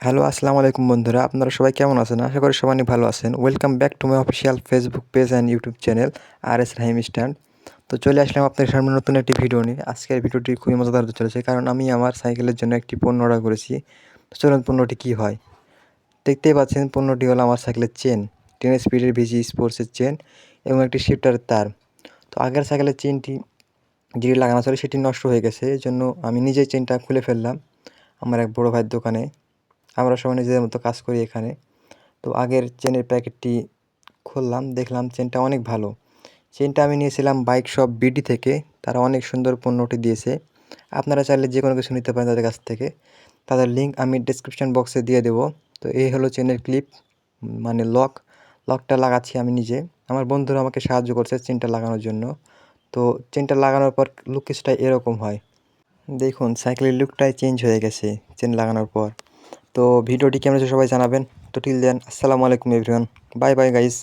Hello, আসসালামু আলাইকুম বন্ধুরা। আপনারা সবাই কেমন আছেন? আশা করি সবাই ভালো আছেন। Welcome back to my official Facebook page and YouTube channel RS Rahim stand. তো চলে আসলাম আপনাদের সামনে নতুন একটি ভিডিও নিয়ে। আজকের ভিডিওটি খুবই মজাদার হতে চলেছে, কারণ আমি আমার সাইকেলের জন্য একটি পণ্য অর্ডার করেছি। তো চলুন পণ্যটি কী হয়। দেখতেই পাচ্ছেন, পণ্যটি হলো আমার সাইকেলের চেন, 10 স্পিডের ভিজি স্পোর্টসের চেন এবং একটি শিফটারের তার। তো আগের সাইকেলের চেনটি যেটি লাগানো ছিল সেটি নষ্ট হয়ে গেছে। এজন্য আমি নিজেই চেনটা খুলে ফেললাম আমার এক বড় ভাইয়ের দোকানে। আমরা সবাই নিজেদের মতো কাজ করি এখানে। তো আগের চেনের প্যাকেটটি খুললাম, দেখলাম চেনটা অনেক ভালো। চেনটা আমি নিয়েছিলাম বাইক শপ বিডি থেকে। তারা অনেক সুন্দর পণ্যটি দিয়েছে। আপনারা চাইলে যে কোনো কিছু নিতে পারেন তাদের কাছ থেকে। তাদের লিঙ্ক আমি ডেসক্রিপশন বক্সে দিয়ে দেবো। তো এই হলো চেনের ক্লিপ, মানে লকটা লাগাচ্ছি আমি নিজে। আমার বন্ধুরা আমাকে সাহায্য করছে চেনটা লাগানোর জন্য। তো চেনটা লাগানোর পর লুক কিছুটা এরকম হয়। দেখুন, সাইকেলের লুকটাই চেঞ্জ হয়ে গেছে চেন লাগানোর পর। তো ভিডিওটি কেমন হয়েছে সবাই জানাবেন। তো টিল দেন, আসসালামু আলাইকুম এভরিওয়ান। Bye bye guys.